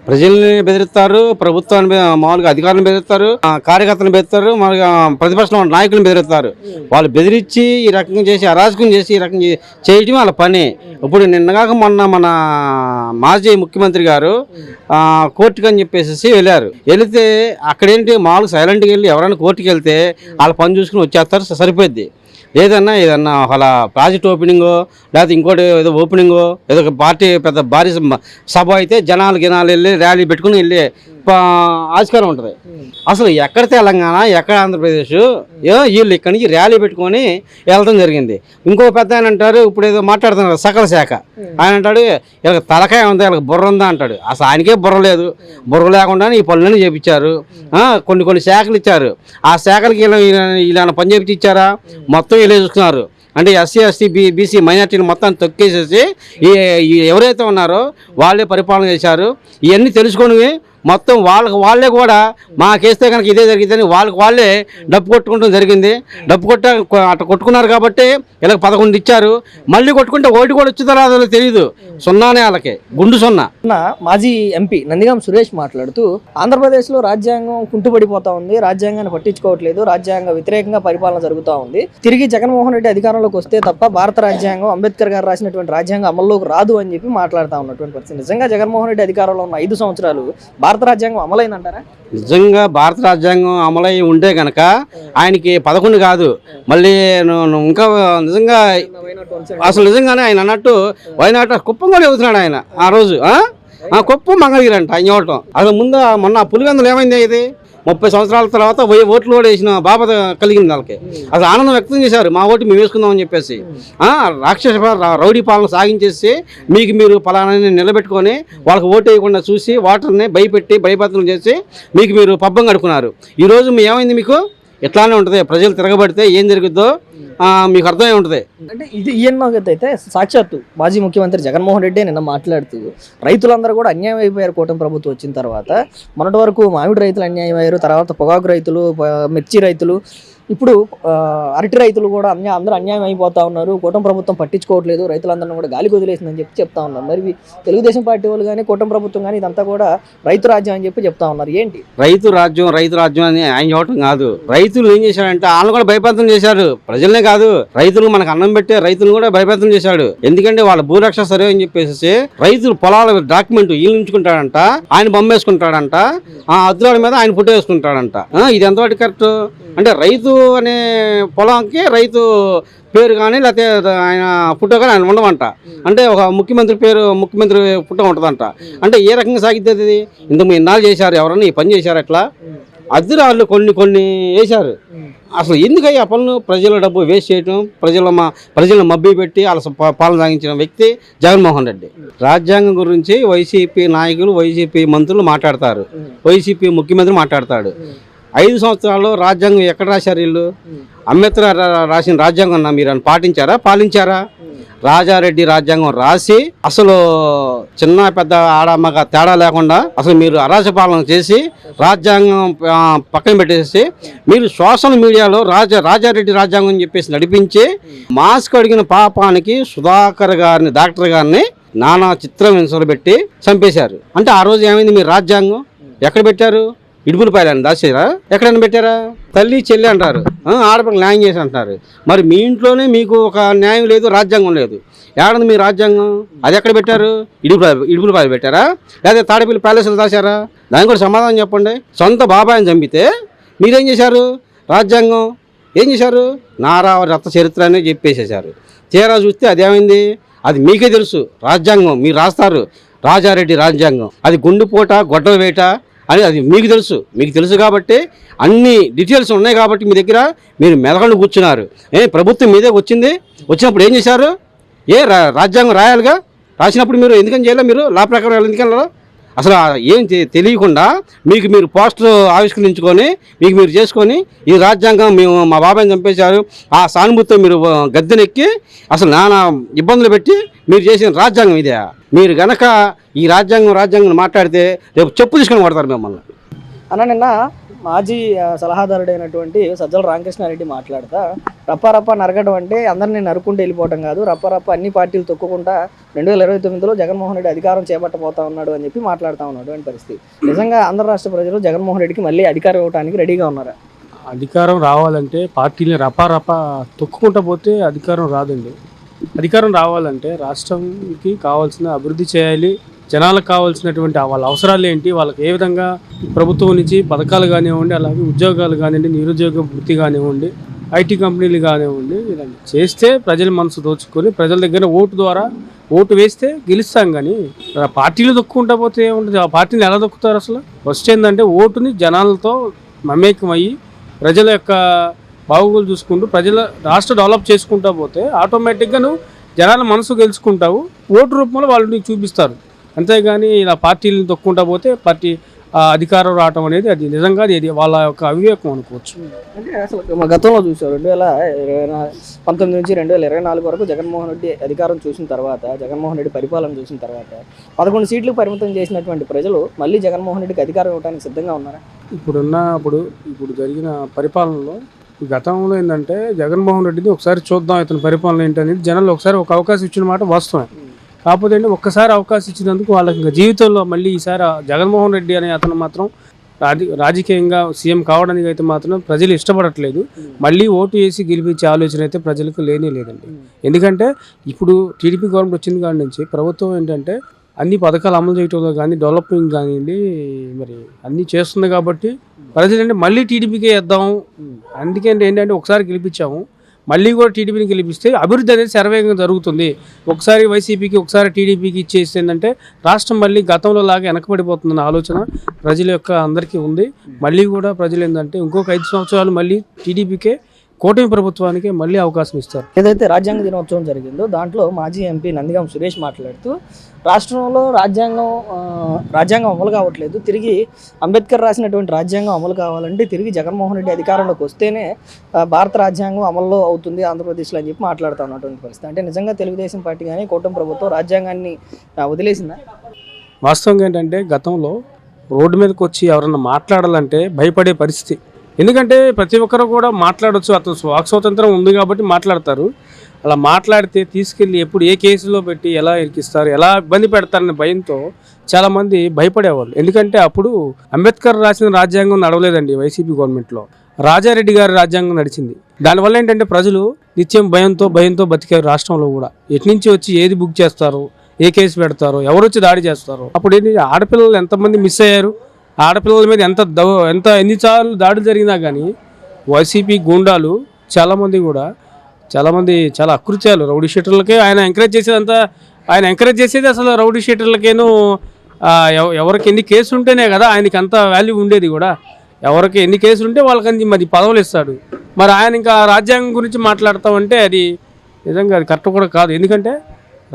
ప్రజల్ని బెదిరిస్తారు, ప్రభుత్వాన్ని మామూలుగా అధికారులను బెదిరిస్తారు, కార్యకర్తలను బెదిరిస్తారు, మామూలుగా ప్రతిపక్షంలో నాయకులను బెదిరిస్తారు. వాళ్ళు బెదిరించి ఈ రకంగా చేసి అరాజకం చేసి ఈ రకంగా చేయటం వాళ్ళ పని. ఇప్పుడు నిన్నగాక మొన్న మన మాజీ ముఖ్యమంత్రి గారు కోర్టుకు అని చెప్పేసి వెళ్ళారు. వెళితే అక్కడేంటి మామూలుగా సైలెంట్గా వెళ్ళి ఎవరైనా కోర్టుకు వెళ్తే వాళ్ళ పని చూసుకుని వచ్చేస్తారు, సరిపోద్ది. ఏదన్నా అలా ప్రాజెక్ట్ ఓపెనింగో లేకపోతే ఇంకోటి ఏదో ఓపెనింగో ఏదో ఒక పార్టీ పెద్ద భారీ సభ అయితే జనాలు వెళ్ళి ర్యాలీ పెట్టుకుని వెళ్ళి ఆస్కారం ఉంటుంది. అసలు ఎక్కడ తెలంగాణ ఎక్కడ ఆంధ్రప్రదేశ్ వీళ్ళు ఇక్కడి నుంచి ర్యాలీ పెట్టుకొని వెళ్ళడం జరిగింది. ఇంకో పెద్ద ఆయన అంటారు, ఇప్పుడు ఏదో మాట్లాడుతున్నారు సకల శాఖ, ఆయన అంటాడు వీళ్ళకి తలకాయ ఉందా వీళ్ళకి బుర్ర ఉందా అంటాడు. అసలు ఆయనకే బుర్ర లేదు, బుర్ర లేకుండానే ఈ పనులన్నీ చేపించారు. కొన్ని శాఖలు ఇచ్చారు, ఆ శాఖలకి ఇలా పని చేపించి ఇచ్చారా? మొత్తం వీళ్ళే చూస్తున్నారు. అంటే ఎస్సీ ఎస్టీ బీసీ మైనార్టీలు మొత్తం తొక్కేసేసి ఎవరైతే ఉన్నారో వాళ్ళే పరిపాలన చేశారు. ఇవన్నీ తెలుసుకొని మొత్తం వాళ్ళే కూడా మాకేస్తే కనుక ఇదే జరిగిందని వాళ్ళే డబ్బు కొట్టుకుంటూ జరిగింది. డబ్బు అట్లా కొట్టుకున్నారు కాబట్టి వీళ్ళకి 11 ఇచ్చారు. మళ్ళీ కొట్టుకుంటే ఓటు కూడా వచ్చిందో రాదో తెలియదు. సున్నానే వాళ్ళకి గుండు సున్నా.
మాజీ ఎంపీ నందిగాం సురేష్ మాట్లాడుతూ ఆంధ్రప్రదేశ్లో రాజ్యాంగం కుంటుపడిపోతా ఉంది, రాజ్యాంగాన్ని పట్టించుకోవట్లేదు, రాజ్యాంగ వ్యతిరేకంగా పరిపాలన జరుగుతూ ఉంది. తిరిగి జగన్మోహన్ రెడ్డి అధికారంలోకి వస్తే తప్ప భారత రాజ్యాంగం అంబేద్కర్ గారు రాసినటువంటి రాజ్యాంగం అమల్లోకి రాదు అని చెప్పి మాట్లాడుతూ ఉన్నటువంటి పరిస్థితి. నిజంగా జగన్మోహన్ రెడ్డి అధికారంలో ఉన్న 5 సంవత్సరాలు భారత రాజ్యాంగం అమలైందంటారా?
నిజంగా భారత రాజ్యాంగం అమలై ఉంటే కనుక ఆయనకి 11 కాదు మళ్ళీ ఇంకా నిజంగా అసలు నిజంగానే ఆయన అన్నట్టు వైనాట కుప్పం కూడా చెబుతున్నాడు ఆయన ఆ రోజు. కుప్పం మంగళగిరి అంట ఆయన ఇవ్వటం. అసలు మొన్న పులివెందులు ఏమైంది? ఇది 30 సంవత్సరాల తర్వాత ఓట్లు కూడా వేసిన బాబా కలిగింది వాళ్ళకి. అసలు ఆనందం వ్యక్తం చేశారు, మా ఓటు మేము వేసుకుందామని చెప్పేసి. రాక్షస రౌడీ పాలన సాగించేసి మీరు పలానాన్ని నిలబెట్టుకొని వాళ్ళకి ఓటు వేయకుండా చూసి ఓటర్ని భయపెట్టి భయభద్రం చేసి మీరు పబ్బం గడుపుకున్నారు. ఈరోజు ఏమైంది మీకు? ఎట్లానే ఉంటుంది, ప్రజలు తిరగబడితే ఏం జరుగుద్దో మీకు అర్థమై ఉంటుంది.
అంటే ఇది అయితే సాక్షాత్తు మాజీ ముఖ్యమంత్రి జగన్మోహన్ రెడ్డి నిన్న మాట్లాడుతూ రైతులందరూ కూడా అన్యాయం అయిపోయారు కూటమి ప్రభుత్వం వచ్చిన తర్వాత. మొన్నటి వరకు మామిడి రైతులు అన్యాయం అయ్యారు, తర్వాత పొగాకు రైతులు, మిర్చి రైతులు, ఇప్పుడు అరటి రైతులు కూడా అందరూ అన్యాయం అయిపోతా ఉన్నారు, కూటమి ప్రభుత్వం పట్టించుకోవట్లేదు, రైతులందరినీ కూడా గాలికి వదిలేసిందని చెప్తా ఉన్నారు. మరి తెలుగుదేశం పార్టీ వాళ్ళు కానీ కూటమి ప్రభుత్వం కానీ ఇదంతా కూడా రైతు రాజ్యం అని చెప్తా ఉన్నారు. ఏంటి
రైతు రాజ్యం అని ఆయన చెప్పడం కాదు. రైతులు ఏం చేశాడంటే వాళ్ళు కూడా భయపడతం చేశారు, ప్రజలనే కాదు రైతులు మనకు అన్నం పెట్టే రైతులు కూడా భయపడతం చేశాడు. ఎందుకంటే వాళ్ళ భూరక్ష సరే అని చెప్పేసి రైతులు పొలాల డాక్యుమెంట్ వీళ్ళు ఉంచుకుంటాడంట, ఆయన బొమ్మేసుకుంటాడంట, ఆ అద్దుల మీద ఆయన ఫోటో వేసుకుంటాడంట. ఇది ఎంతవరకు కరెక్ట్? అంటే రైతు అనే పొలానికి రైతు పేరు కానీ లేకపోతే ఆయన ఫోటో కానీ ఆయన ఉండమంట. అంటే ఒక ముఖ్యమంత్రి ఫోటో ఉంటుందంట. అంటే ఏ రకంగా సాగిద్ది? ఇంతకు ఇన్నాళ్ళు చేశారు, ఎవరన్నా ఈ పని చేశారు? ఎట్లా అద్దెరాళ్ళు కొన్ని వేశారు. అసలు ఎందుకయ్యా ఆ పనులు? ప్రజల డబ్బు వేస్ట్ చేయటం, ప్రజలను మబ్బి పెట్టి వాళ్ళ పాలన సాగించిన వ్యక్తి జగన్మోహన్ రెడ్డి. రాజ్యాంగం గురించి వైసీపీ నాయకులు, వైసీపీ మంత్రులు మాట్లాడతారు, వైసీపీ ముఖ్యమంత్రి మాట్లాడతాడు. 5 సంవత్సరాల్లో రాజ్యాంగం ఎక్కడ రాశారు వీళ్ళు? అంబేద్కర్ రాసిన రాజ్యాంగం మీరు పాలించారా? రాజారెడ్డి రాజ్యాంగం రాసి అసలు చిన్న పెద్ద ఆడమ్మగా తేడా లేకుండా అసలు మీరు అరాచపాలన చేసి రాజ్యాంగం పక్కన పెట్టేసి మీరు సోషల్ మీడియాలో రాజారెడ్డి రాజ్యాంగం చెప్పేసి నడిపించి మాస్క్ అడిగిన పాపానికి సుధాకర్ గారిని, డాక్టర్ గారిని నానా చిత్రహింసలు పెట్టి చంపేశారు. అంటే ఆ రోజు ఏమైంది? మీరు రాజ్యాంగం ఎక్కడ పెట్టారు? ఇడుపులపాయలని దాచారా? ఎక్కడైనా పెట్టారా? తల్లి చెల్లి అంటారు, ఆడపిల్ల న్యాయం చేసి అంటారు. మరి మీ ఇంట్లోనే మీకు ఒక న్యాయం లేదు, రాజ్యాంగం లేదు. ఏడంది మీ రాజ్యాంగం? అది ఎక్కడ పెట్టారు? ఇడుపులపాయలు పెట్టారా? లేదా తాడేపల్లి ప్యాలెస్లు దాచారా? దానికి కూడా సమాధానం చెప్పండి. సొంత బాబాయిని చంపితే మీరేం చేశారు? రాజ్యాంగం ఏం చేశారు? నారావారి రక్త చరిత్ర అనేది చెప్పేసేశారు. తీరా చూస్తే అదేమైంది? అది మీకే తెలుసు. రాజ్యాంగం మీరు రాస్తారు, రాజారెడ్డి రాజ్యాంగం, అది గుండుపోట గొడ్డల వేట అని అది మీకు తెలుసు కాబట్టి అన్ని డీటెయిల్స్ ఉన్నాయి కాబట్టి మీ దగ్గర మీరు మెదగండి కూర్చున్నారు. ప్రభుత్వం మీదే వచ్చినప్పుడు ఏం చేశారు? రాజ్యాంగం రాయాలిగా, రాసినప్పుడు మీరు ఎందుకని చేయాలి? మీరు లా ప్రకారం ఎందుకన్నా అసలు ఏం తెలియకుండా మీరు పోస్టర్ ఆవిష్కరించుకొని మీరు చేసుకొని ఈ రాజ్యాంగం మేము మా బాబాయిని చంపేశారు ఆ సానుభూతితో మీరు గద్దెనెక్కి అసలు నానా ఇబ్బందులు పెట్టి మీరు చేసిన రాజ్యాంగం ఇదే. మీరు గనక ఈ రాజ్యాంగం మాట్లాడితే రేపు చెప్పు తీసుకొని కొడతారు మిమ్మల్ని.
నిన్న మాజీ సలహాదారుడైనటువంటి సజ్జల రామకృష్ణారెడ్డి మాట్లాడుతా రప్ప నరగడం అంటే అందరినీ నరుకుంటూ వెళ్ళిపోవటం కాదు, రప్ప అన్ని పార్టీలు తొక్కుకుంటా 2029లో జగన్మోహన్ రెడ్డి అధికారం చేపట్టబోతా ఉన్నాడు అని చెప్పి మాట్లాడుతూ ఉన్నాడు అని పరిస్థితి. నిజంగా ఆంధ్ర రాష్ట్ర ప్రజలు జగన్మోహన్ రెడ్డికి మళ్ళీ అధికారం ఇవ్వడానికి రెడీగా ఉన్నారా?
అధికారం రావాలంటే పార్టీని రప తొక్కుకుంటా పోతే అధికారం రాదండి. అధికారం రావాలంటే రాష్ట్రంకి కావాల్సిన అభివృద్ధి చేయాలి, జనాలకు కావాల్సినటువంటి వాళ్ళ అవసరాలు ఏంటి, వాళ్ళకి ఏ విధంగా ప్రభుత్వం నుంచి పథకాలు కానివ్వండి, అలాగే ఉద్యోగాలు కానివ్వండి, నిరుద్యోగ వృత్తి కానివ్వండి, ఐటీ కంపెనీలు కానివ్వండి, ఇలాంటి చేస్తే ప్రజల మనసు దోచుకొని ప్రజల దగ్గర ఓటు వేస్తే గెలుస్తాం. కానీ పార్టీలు దొక్కుంటా పోతే ఏముంటుంది? ఆ పార్టీని ఎలా దొక్కుతారు? అసలు ఫస్ట్ ఏంటంటే ఓటుని జనాలతో మమేకమయ్యి ప్రజల యొక్క బాగోగులు చూసుకుంటూ ప్రజల రాష్ట్ర డెవలప్ చేసుకుంటా పోతే ఆటోమేటిక్గా నువ్వు జనాల మనసు గెలుచుకుంటావు, ఓటు రూపంలో వాళ్ళు నీకు చూపిస్తారు. అంతేగాని ఇలా పార్టీలను తొక్కుంటా పోతే పార్టీ అధికారం రావటం అనేది అది నిజంగా అది వాళ్ళ యొక్క అవివేకం అనుకోవచ్చు.
అంటే అసలు గతంలో చూసారు 2019 నుంచి 2024 వరకు జగన్మోహన్ రెడ్డి అధికారం చూసిన తర్వాత, జగన్మోహన్ రెడ్డి పరిపాలన చూసిన తర్వాత 11 సీట్లకు పరిమితం చేసినటువంటి ప్రజలు మళ్ళీ జగన్మోహన్ రెడ్డికి అధికారం ఇవ్వడానికి సిద్ధంగా ఉన్నారా?
ఇప్పుడు జరిగిన పరిపాలనలో గతంలో ఏంటంటే జగన్మోహన్ రెడ్డిని ఒకసారి చూద్దాం ఇతని పరిపాలన ఏంటనేది జనాలు ఒకసారి ఒక అవకాశం ఇచ్చిన మాట వాస్తవమే. కాకపోతే ఒక్కసారి అవకాశం ఇచ్చినందుకు వాళ్ళకి ఇంకా జీవితంలో మళ్ళీ ఈసారి జగన్మోహన్ రెడ్డి అనే అతను మాత్రం రాజకీయంగా సీఎం కావడానికి అయితే మాత్రం ప్రజలు ఇష్టపడట్లేదు. మళ్ళీ ఓటు వేసి గెలిపించే ఆలోచన అయితే ప్రజలకు లేదండి. ఎందుకంటే ఇప్పుడు టీడీపీ గవర్నమెంట్ వచ్చిన కాడి నుంచి ప్రభుత్వం ఏంటంటే అన్ని పథకాలు అమలు చేయడంలో కానీ డెవలపింగ్ కానివ్వండి మరి అన్నీ చేస్తుంది కాబట్టి ప్రజలు మళ్ళీ టీడీపీకే వేద్దాం. అందుకే ఏంటంటే ఒకసారి గెలిపించాము, మళ్ళీ కూడా టీడీపీని గెలిపిస్తే అభివృద్ధి అనేది శరవేగంగా జరుగుతుంది. ఒకసారి వైసీపీకి ఒకసారి టీడీపీకి ఇచ్చేసి ఏంటంటే రాష్ట్రం మళ్ళీ గతంలో లాగా వెనకబడిపోతుందన్న ఆలోచన ప్రజల యొక్క అందరికీ ఉంది. మళ్ళీ కూడా ప్రజలు ఏంటంటే ఇంకొక 5 సంవత్సరాలు మళ్ళీ టీడీపీకే కూటమి ప్రభుత్వానికి మళ్ళీ అవకాశం ఇస్తారు.
ఏదైతే రాజ్యాంగ దినోత్సవం జరిగిందో దాంట్లో మాజీ ఎంపీ నందిగాం సురేష్ మాట్లాడుతూ రాష్ట్రంలో రాజ్యాంగం అమలు కావట్లేదు, తిరిగి అంబేద్కర్ రాసినటువంటి రాజ్యాంగం అమలు కావాలంటే తిరిగి జగన్మోహన్ రెడ్డి అధికారంలోకి వస్తేనే భారత రాజ్యాంగం అమల్లో అవుతుంది ఆంధ్రప్రదేశ్లో అని చెప్పి మాట్లాడుతూ ఉన్నటువంటి పరిస్థితి. అంటే నిజంగా తెలుగుదేశం పార్టీ కానీ కూటమి ప్రభుత్వం రాజ్యాంగాన్ని వదిలేసిందా?
వాస్తవంగా ఏంటంటే గతంలో రోడ్డు మీదకి వచ్చి ఎవరన్నా మాట్లాడాలంటే భయపడే పరిస్థితి. ఎందుకంటే ప్రతి ఒక్కరు కూడా మాట్లాడవచ్చు, అతను వాక్ స్వాతంత్రం ఉంది కాబట్టి మాట్లాడతారు. అలా మాట్లాడితే తీసుకెళ్ళి ఎప్పుడు ఏ కేసులో పెట్టి ఎలా ఇరికిస్తారు, ఎలా ఇబ్బంది పెడతారనే భయంతో చాలామంది భయపడేవాళ్ళు. ఎందుకంటే అప్పుడు అంబేద్కర్ రాసిన రాజ్యాంగం నడవలేదండి వైసీపీ గవర్నమెంట్లో, రాజారెడ్డి గారి రాజ్యాంగం నడిచింది. దానివల్ల ఏంటంటే ప్రజలు నిత్యం భయంతో బతికారు. రాష్ట్రంలో కూడా ఎట్నుంచి వచ్చి ఏది బుక్ చేస్తారో, ఏ కేసు పెడతారో, ఎవరు వచ్చి దాడి చేస్తారో. అప్పుడు ఏంటి ఆడపిల్లలు ఎంతమంది మిస్ అయ్యారు, ఆడపిల్లల మీద ఎన్నిసార్లు దాడులు జరిగినా కానీ వైసీపీ గూండాలు చాలామంది చాలా అకృత్యాలు రౌడీ షీటర్లకే ఆయన ఎంకరేజ్ చేసేది అసలు రౌడీ షీటర్లకేను. ఎవరికి ఎన్ని కేసులు ఉంటేనే కదా ఆయనకి అంత వాల్యూ ఉండేది కూడా. ఎవరికి ఎన్ని కేసులు ఉంటే వాళ్ళకి మరి పదవులు ఇస్తాడు. మరి ఆయన ఇంకా రాజ్యాంగం గురించి మాట్లాడతామంటే అది నిజంగా అది కరెక్ట్ కూడా కాదు. ఎందుకంటే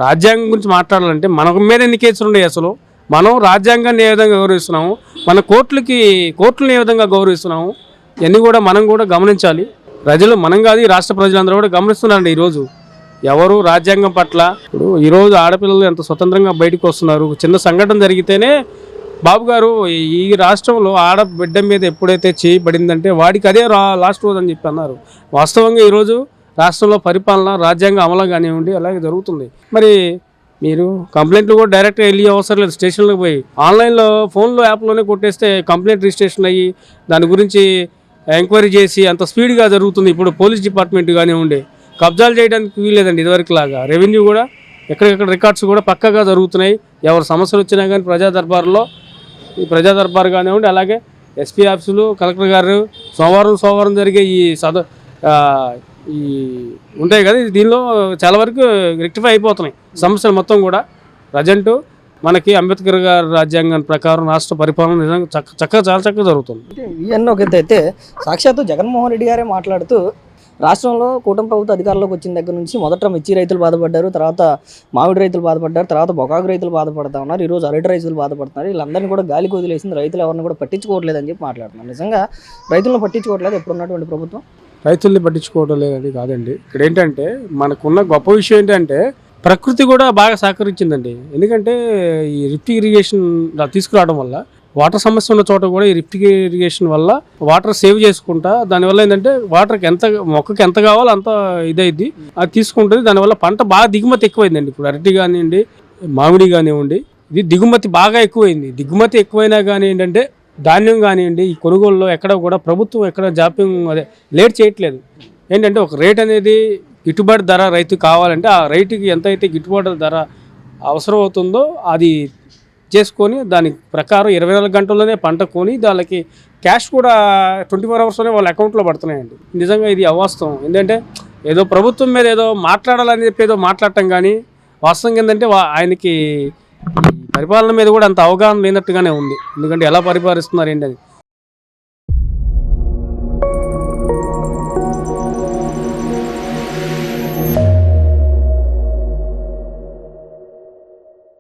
రాజ్యాంగం గురించి మాట్లాడాలంటే మన మీద ఎన్ని కేసులు ఉన్నాయి, అసలు మనం రాజ్యాంగాన్ని ఏ విధంగా గౌరవిస్తున్నాము, మన కోర్టులను ఏ విధంగా గౌరవిస్తున్నాము, ఇవన్నీ కూడా మనం కూడా గమనించాలి. ప్రజలు మనం కాదు, ఈ రాష్ట్ర ప్రజలందరూ కూడా గమనిస్తున్నారండి. ఈరోజు ఎవరు రాజ్యాంగం పట్ల ఇప్పుడు ఈరోజు ఆడపిల్లలు ఎంత స్వతంత్రంగా బయటకు వస్తున్నారు. చిన్న సంఘటన జరిగితేనే బాబు గారు ఈ రాష్ట్రంలో ఆడబిడ్డ మీద ఎప్పుడైతే చేయబడిందంటే వాడికి అదే లాస్ట్ రోజు అని చెప్పి అన్నారు. వాస్తవంగా ఈరోజు రాష్ట్రంలో పరిపాలన రాజ్యాంగ అమలు కానివ్వండి అలాగే జరుగుతుంది. మరి మీరు కంప్లైంట్లు కూడా డైరెక్ట్గా వెళ్ళి అవసరం లేదు, స్టేషన్లోకి పోయి ఆన్లైన్లో ఫోన్లో యాప్లోనే కొట్టేస్తే కంప్లైంట్ రిజిస్ట్రేషన్ అయ్యి దాని గురించి ఎంక్వైరీ చేసి అంత స్పీడ్గా జరుగుతుంది. ఇప్పుడు పోలీస్ డిపార్ట్మెంట్ కానివ్వండి కబ్జాలు చేయడానికి వీల్లేదండి ఇదివరకు లాగా. రెవెన్యూ కూడా ఎక్కడెక్కడ రికార్డ్స్ కూడా పక్కగా జరుగుతున్నాయి. ఎవరు సమస్యలు వచ్చినా కానీ ప్రజా దర్బార్ కానివ్వండి అలాగే ఎస్పీ ఆఫీసులు, కలెక్టర్ గారు సోమవారం జరిగే ఈ ఉంటాయి కదా, దీనిలో చాలా వరకు రెక్టిఫై అయిపోతున్నాయి సమస్యలు మొత్తం కూడా. ప్రజెంట్ మనకి అంబేద్కర్ గారి రాజ్యాంగం ప్రకారం రాష్ట్ర పరిపాలన నిజంగా చాలా చక్కగా జరుగుతుంది.
ఇవన్నీ ఒక అయితే సాక్షాత్తు జగన్మోహన్ రెడ్డి గారే మాట్లాడుతూ రాష్ట్రంలో కూటమి ప్రభుత్వ అధికారంలోకి వచ్చిన దగ్గర నుంచి మొదట మిర్చి రైతులు బాధపడ్డారు, తర్వాత మామిడి రైతులు బాధపడ్డారు, తర్వాత పొగాకు రైతులు బాధపడతా ఉన్నారు, ఈరోజు అరటి రైతులు బాధపడుతున్నారు. వీళ్ళందరినీ కూడా గాలికి వదిలేసింది, రైతులు ఎవరిని కూడా పట్టించుకోవట్లేదని చెప్పి మాట్లాడుతున్నారు. నిజంగా రైతులను పట్టించుకోవట్లేదు ఎప్పుడు ఉన్నటువంటి ప్రభుత్వం?
రైతుల్ని పట్టించుకోవడం లేదని కాదండి. ఇక్కడ ఏంటంటే మనకున్న గొప్ప విషయం ఏంటంటే ప్రకృతి కూడా బాగా సహకరించిందండి. ఎందుకంటే ఈ లిఫ్ట్ ఇరిగేషన్ తీసుకురావడం వల్ల వాటర్ సమస్య ఉన్న చోట కూడా ఈ లిఫ్ట్ ఇరిగేషన్ వల్ల వాటర్ సేవ్ చేసుకుంటా, దానివల్ల ఏంటంటే వాటర్కి మొక్కకి ఎంత కావాలో అంత ఇదైద్ది, అది తీసుకుంటుంది. దానివల్ల పంట బాగా దిగుమతి ఎక్కువైందండి. ఇప్పుడు అరటి కానివ్వండి, మామిడి కానివ్వండి, ఇది దిగుమతి బాగా ఎక్కువైంది. దిగుమతి ఎక్కువైనా కానీ ఏంటంటే ధాన్యం కానివ్వండి ఈ కొనుగోలులో ఎక్కడ కూడా ప్రభుత్వం ఎక్కడ జాప్యం లేట్ చేయట్లేదు. ఏంటంటే ఒక రేట్ అనేది గిట్టుబాటు ధర రైతు కావాలంటే ఆ రైతుకి ఎంత అయితే గిట్టుబాటు ధర అవసరం అవుతుందో అది చేసుకొని దాని ప్రకారం 24 గంటల్లోనే పంట కొని వాళ్ళకి క్యాష్ కూడా 24 అవర్స్లోనే వాళ్ళ అకౌంట్లో పడుతున్నాయండి. నిజంగా ఇది అవాస్తవం. ఎందుకంటే ఏదో ప్రభుత్వం మీద ఏదో మాట్లాడాలని చెప్పి ఏదో మాట్లాడటం కానీ వాస్తవంగా ఏంటంటే ఆయనకి పరిపాలన మీద కూడా అంత అవగాహన లేనట్టుగానే ఉంది. ఎందుకంటే ఎలా పరిపాలిస్తున్నారు ఏంటని